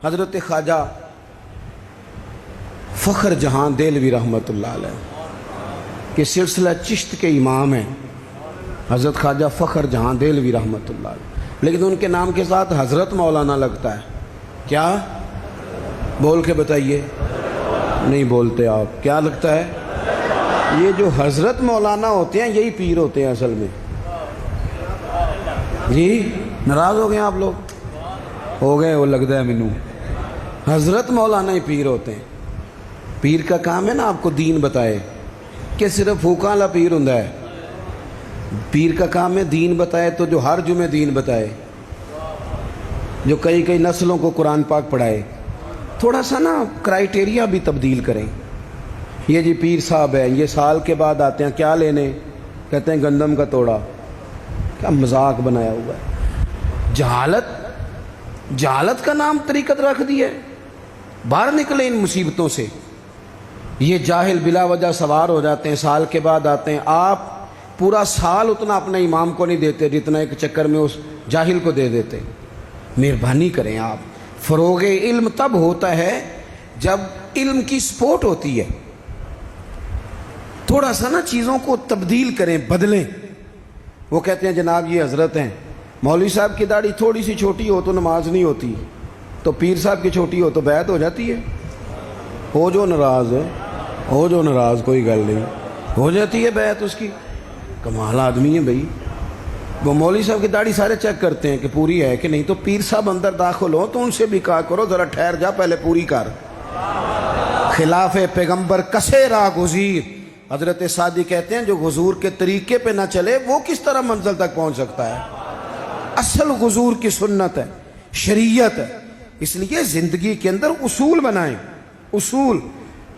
حضرت خواجہ فخر جہاں دہلوی رحمۃ اللہ علیہ کہ سلسلہ چشت کے امام ہیں حضرت خواجہ فخر جہاں دہلوی رحمۃ اللہ علیہ، لیکن ان کے نام کے ساتھ حضرت مولانا لگتا ہے۔ کیا بول کے بتائیے، نہیں بولتے آپ، کیا لگتا ہے؟ یہ جو حضرت مولانا ہوتے ہیں یہی پیر ہوتے ہیں اصل میں۔ جی ناراض ہو گئے آپ لوگ؟ ہو گئے، وہ لگتا ہے مینوں حضرت مولانا ہی پیر ہوتے ہیں۔ پیر کا کام ہے نا آپ کو دین بتائے، کہ صرف پھوکاں والا پیر ہوندا ہے؟ پیر کا کام ہے دین بتائے، تو جو ہر جمعے دین بتائے، جو کئی نسلوں کو قرآن پاک پڑھائے۔ تھوڑا سا نا کرائیٹیریا بھی تبدیل کریں۔ یہ جی پیر صاحب ہیں، یہ سال کے بعد آتے ہیں، کیا لینے؟ کہتے ہیں گندم کا توڑا۔ کیا مذاق بنایا ہوا ہے! جہالت کا نام طریقت رکھ دی ہے۔ باہر نکلیں ان مصیبتوں سے۔ یہ جاہل بلا وجہ سوار ہو جاتے ہیں، سال کے بعد آتے ہیں۔ آپ پورا سال اتنا اپنے امام کو نہیں دیتے جتنا ایک چکر میں اس جاہل کو دے دیتے۔ مہربانی کریں آپ۔ فروغ علم تب ہوتا ہے جب علم کی سپورٹ ہوتی ہے۔ تھوڑا سا نا چیزوں کو تبدیل کریں، بدلیں۔ وہ کہتے ہیں جناب یہ حضرت ہیں، مولوی صاحب کی داڑھی تھوڑی سی چھوٹی ہو تو نماز نہیں ہوتی، تو پیر صاحب کی چھوٹی ہو تو بیعت ہو جاتی ہے۔ ہو جو ناراض ہے، ہو جو ناراض، کوئی گل نہیں، ہو جاتی ہے بیعت اس کی۔ کمال آدمی ہے بھائی۔ وہ مولوی صاحب کی داڑھی سارے چیک کرتے ہیں کہ پوری ہے کہ نہیں، تو پیر صاحب اندر داخل ہو تو ان سے بھی کہا کرو ذرا ٹھہر جا، پہلے پوری کر۔ خلاف پیغمبر کسے راہ گزیر۔ حضرت سعدی کہتے ہیں جو حضور کے طریقے پہ نہ چلے وہ کس طرح منزل تک پہنچ سکتا ہے؟ اصل حضور کی سنت ہے، شریعت ہے۔ اس لیے زندگی کے اندر اصول بنائیں۔ اصول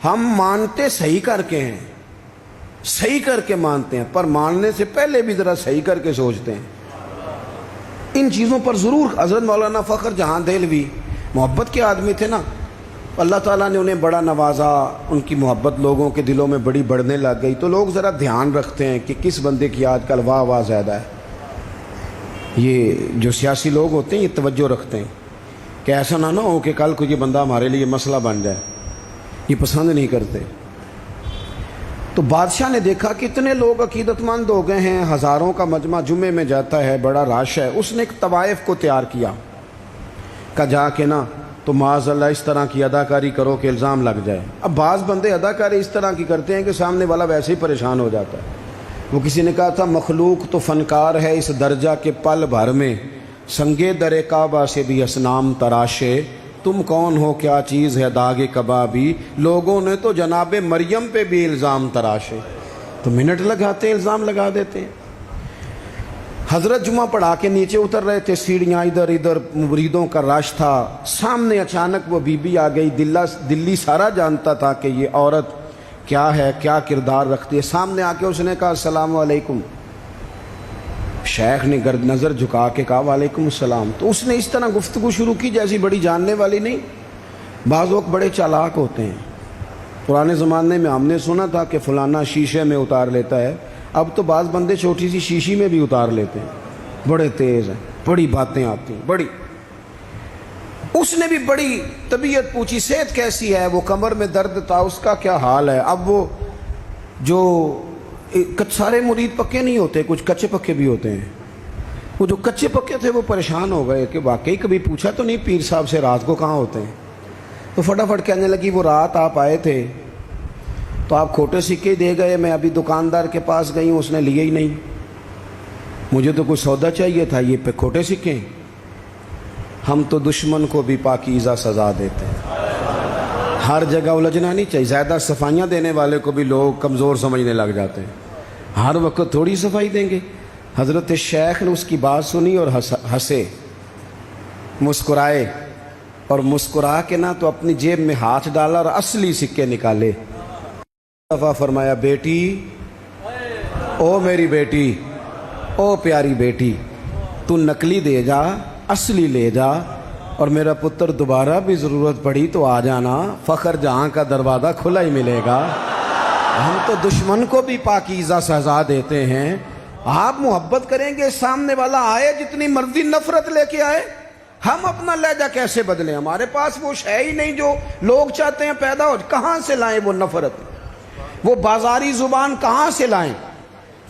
ہم مانتے صحیح کر کے ہیں، صحیح کر کے مانتے ہیں، پر ماننے سے پہلے بھی ذرا صحیح کر کے سوچتے ہیں۔ ان چیزوں پر ضرور۔ حضرت مولانا فخر جہاں دہلوی محبت کے آدمی تھے نا، اللہ تعالیٰ نے انہیں بڑا نوازا، ان کی محبت لوگوں کے دلوں میں بڑی بڑھنے لگ گئی، تو لوگ ذرا دھیان رکھتے ہیں کہ کس بندے کی آج کل واہ واہ زیادہ ہے۔ یہ جو سیاسی لوگ ہوتے ہیں یہ توجہ رکھتے ہیں کہ ایسا نہ ہو کہ کل کو یہ بندہ ہمارے لیے مسئلہ بن جائے، یہ پسند نہیں کرتے۔ تو بادشاہ نے دیکھا کہ اتنے لوگ عقیدت مند ہو گئے ہیں، ہزاروں کا مجمع جمعے میں جاتا ہے، بڑا رش ہے۔ اس نے ایک طوائف کو تیار کیا، کہ جا کے نا تو معاذ اللہ اس طرح کی اداکاری کرو کہ الزام لگ جائے۔ اب بعض بندے اداکاری اس طرح کی کرتے ہیں کہ سامنے والا ویسے ہی پریشان ہو جاتا ہے۔ وہ کسی نے کہا تھا مخلوق تو فنکار ہے اس درجہ کے پل بھر میں، سنگے در کعبہ سے بھی اسنام تراشے، تم کون ہو کیا چیز ہے داغ کبابی، لوگوں نے تو جناب مریم پہ بھی الزام تراشے۔ تو منٹ لگاتے ہیں، الزام لگا دیتے ہیں۔ حضرت جمعہ پڑھا کے نیچے اتر رہے تھے، سیڑھیاں ادھر ادھر، مریدوں کا رش تھا۔ سامنے اچانک وہ بی بی آ گئی۔ دلی سارا جانتا تھا کہ یہ عورت کیا ہے، کیا کردار رکھتی ہے۔ سامنے آ کے اس نے کہا السلام علیکم۔ شیخ نے گرد نظر جھکا کے کہا وعلیکم السلام۔ تو اس نے اس طرح گفتگو شروع کی جیسی بڑی جاننے والی نہیں۔ بعض لوگ بڑے چالاک ہوتے ہیں۔ پرانے زمانے میں ہم نے سنا تھا کہ فلانا شیشے میں اتار لیتا ہے، اب تو بعض بندے چھوٹی سی شیشی میں بھی اتار لیتے ہیں۔ بڑے تیز ہیں، بڑی باتیں آتی ہیں، بڑی۔ اس نے بھی بڑی طبیعت پوچھی، صحت کیسی ہے؟ وہ کمر میں درد تھا، اس کا کیا حال ہے؟ اب وہ جو سارے مرید پکے نہیں ہوتے، کچھ کچے پکے بھی ہوتے ہیں۔ وہ جو کچے پکے تھے وہ پریشان ہو گئے کہ واقعی کبھی پوچھا تو نہیں پیر صاحب سے رات کو کہاں ہوتے ہیں؟ تو فٹافٹ کہنے لگی وہ رات آپ آئے تھے تو آپ کھوٹے سکے دے گئے، میں ابھی دکاندار کے پاس گئی ہوں، اس نے لیے ہی نہیں، مجھے تو کچھ سودا چاہیے تھا، یہ پہ کھوٹے سکے۔ ہم تو دشمن کو بھی پاکیزہ سزا دیتے ہیں۔ ہر جگہ الجھنا نہیں چاہیے۔ زیادہ صفائیاں دینے والے کو بھی لوگ کمزور سمجھنے لگ جاتے ہیں۔ ہر وقت تھوڑی صفائی دیں گے۔ حضرت شیخ نے اس کی بات سنی اور ہنسے، مسکرائے، اور مسکرا کے نہ تو اپنی جیب میں ہاتھ ڈالا اور اصلی سکے نکالے۔ دفعہ فرمایا بیٹی، او میری بیٹی، او پیاری بیٹی، تو نقلی دے جا، اصلی لے جا، اور میرا پتر دوبارہ بھی ضرورت پڑی تو آ جانا، فخر جہاں کا دروازہ کھلا ہی ملے گا۔ ہم تو دشمن کو بھی پاکیزہ سزا دیتے ہیں۔ آپ محبت کریں گے، سامنے والا آئے جتنی مرضی نفرت لے کے آئے، ہم اپنا لہجہ کیسے بدلیں؟ ہمارے پاس وہ شے ہی نہیں جو لوگ چاہتے ہیں پیدا ہو. کہاں سے لائیں وہ نفرت؟ وہ بازاری زبان کہاں سے لائیں؟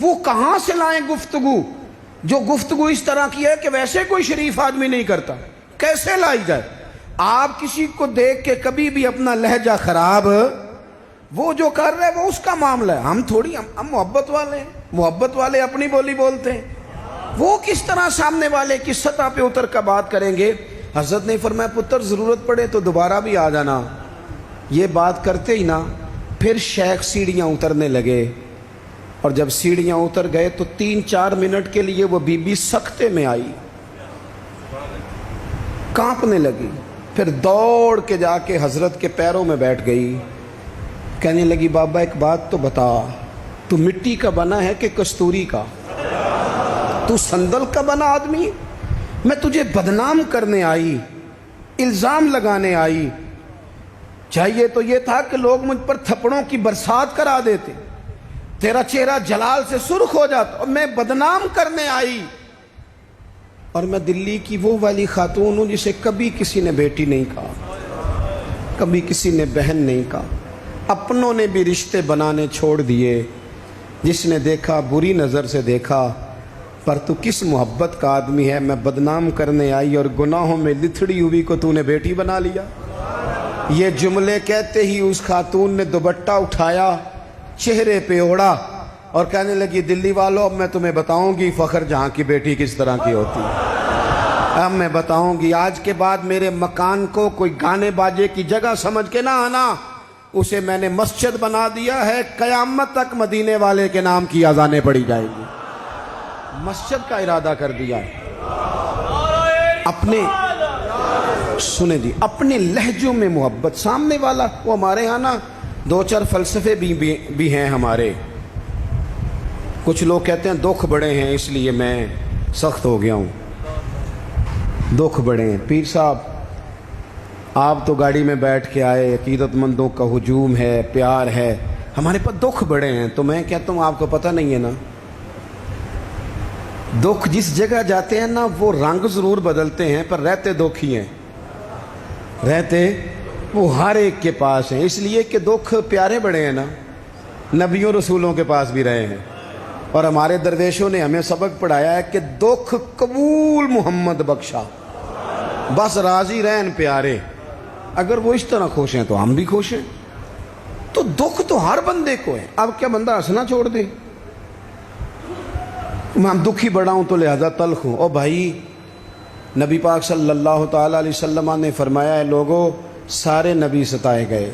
وہ کہاں سے لائیں گفتگو جو گفتگو اس طرح کی ہے کہ ویسے کوئی شریف آدمی نہیں کرتا؟ کیسے لائی جائے؟ آپ کسی کو دیکھ کے کبھی بھی اپنا لہجہ خراب، وہ جو کر رہے وہ اس کا معاملہ ہے. ہم تھوڑی، ہم محبت والے ہیں، محبت والے اپنی بولی بولتے ہیں. وہ کس طرح سامنے والے کی سطح پہ اتر کر بات کریں گے؟ حضرت نے فرمایا پتر ضرورت پڑے تو دوبارہ بھی آ جانا. یہ بات کرتے ہی نا پھر شیخ سیڑھیاں اترنے لگے، اور جب سیڑھیاں اتر گئے تو 3-4 منٹ کے لیے وہ بی بی سکتے میں آئی، کانپنے لگی. پھر دوڑ کے جا کے حضرت کے پیروں میں بیٹھ گئی. کہنے لگی بابا ایک بات تو بتا، تو مٹی کا بنا ہے کہ کستوری کا؟ تو سندل کا بنا آدمی؟ میں تجھے بدنام کرنے آئی، الزام لگانے آئی. چاہیے تو یہ تھا کہ لوگ مجھ پر تھپڑوں کی برسات کرا دیتے، تیرا چہرہ جلال سے سرخ ہو جاتا، اور میں بدنام کرنے آئی. اور میں دلی کی وہ والی خاتون ہوں جسے کبھی کسی نے بیٹی نہیں کہا، کبھی کسی نے بہن نہیں کہا. اپنوں نے بھی رشتے بنانے چھوڑ دیے. جس نے دیکھا بری نظر سے دیکھا، پر تو کس محبت کا آدمی ہے؟ میں بدنام کرنے آئی اور گناہوں میں لتھڑی ہوئی کو تو نے بیٹی بنا لیا. یہ جملے کہتے ہی اس خاتون نے دوپٹہ اٹھایا، چہرے پہ اوڑا، اور کہنے لگی دلی والوں اب میں تمہیں بتاؤں گی فخر جہاں کی بیٹی کس طرح کی ہوتی ہے. اب میں بتاؤں گی، آج کے بعد میرے مکان کو کوئی گانے باجے کی جگہ سمجھ کے نہ آنا. اسے میں نے مسجد بنا دیا ہے، قیامت تک مدینے والے کے نام کی اذانیں پڑھی جائیں گی. مسجد کا ارادہ کر دیا ہے. اپنے سنیں جی، اپنے لہجوں میں محبت. سامنے والا وہ ہمارے ہاں نا 2-4 فلسفے بھی ہیں ہمارے. کچھ لوگ کہتے ہیں دکھ بڑے ہیں اس لیے میں سخت ہو گیا ہوں. دکھ بڑے ہیں پیر صاحب، آپ تو گاڑی میں بیٹھ کے آئے، عقیدت مندوں کا ہجوم ہے، پیار ہے، ہمارے پاس دکھ بڑے ہیں. تو میں کہتا ہوں آپ کو پتہ نہیں ہے نا، دکھ جس جگہ جاتے ہیں نا وہ رنگ ضرور بدلتے ہیں پر رہتے دکھ ہی ہیں. رہتے وہ ہر ایک کے پاس ہیں، اس لیے کہ دکھ پیارے بڑے ہیں نا. نبیوں رسولوں کے پاس بھی رہے ہیں، اور ہمارے درویشوں نے ہمیں سبق پڑھایا ہے کہ دکھ قبول محمد بخشا، بس راضی رہن پیارے. اگر وہ اس طرح خوش ہیں تو ہم بھی خوش ہیں. تو دکھ تو ہر بندے کو ہے. اب کیا بندہ ہنسنا چھوڑ دے؟ میں دکھی بڑا ہوں تو لہذا تلخ ہوں. او بھائی، نبی پاک صلی اللہ تعالی علیہ وسلم نے فرمایا ہے لوگوں سارے نبی ستائے گئے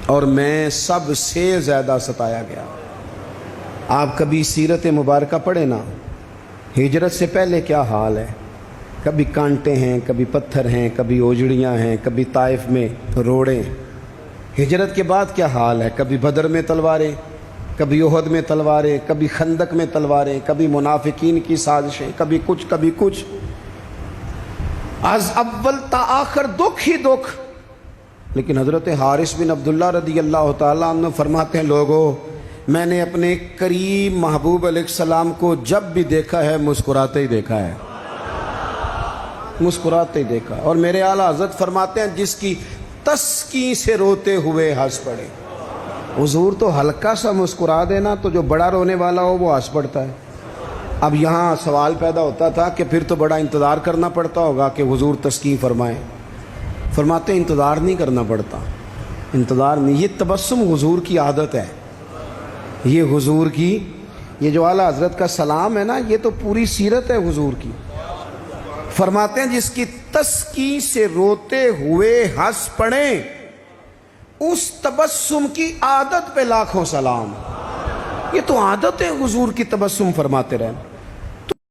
اور میں سب سے زیادہ ستایا گیا. آپ کبھی سیرت مبارکہ پڑھیں نا، ہجرت سے پہلے کیا حال ہے. کبھی کانٹے ہیں، کبھی پتھر ہیں، کبھی اوجڑیاں ہیں، کبھی طائف میں روڑے. ہجرت کے بعد کیا حال ہے. کبھی بدر میں تلواریں، کبھی احد میں تلواریں، کبھی خندق میں تلواریں، کبھی منافقین کی سازشیں، کبھی کچھ کبھی کچھ. از اول تا آخر دکھ ہی دکھ. لیکن حضرت حارث بن عبداللہ رضی اللہ تعالیٰ عنہ فرماتے ہیں لوگوں میں نے اپنے کریم محبوب علیہ السلام کو جب بھی دیکھا ہے مسکراتے ہی دیکھا ہے، مسکراتے ہی دیکھا. اور میرے اعلیٰ حضرت فرماتے ہیں جس کی تسکین سے روتے ہوئے ہنس پڑے. حضور تو ہلکا سا مسکرا دینا تو جو بڑا رونے والا ہو وہ ہنس پڑتا ہے. اب یہاں سوال پیدا ہوتا تھا کہ پھر تو بڑا انتظار کرنا پڑتا ہوگا کہ حضور تسکین فرمائیں. فرماتے ہیں انتظار نہیں کرنا پڑتا، انتظار نہیں. یہ تبسم حضور کی عادت ہے. یہ حضور کی، یہ جو اعلیٰ حضرت کا سلام ہے نا، یہ تو پوری سیرت ہے حضور کی. فرماتے ہیں جس کی تسکین سے روتے ہوئے ہنس پڑیں اس تبسم کی عادت پہ لاکھوں سلام. یہ تو عادت ہے حضور کی تبسم فرماتے رہنا.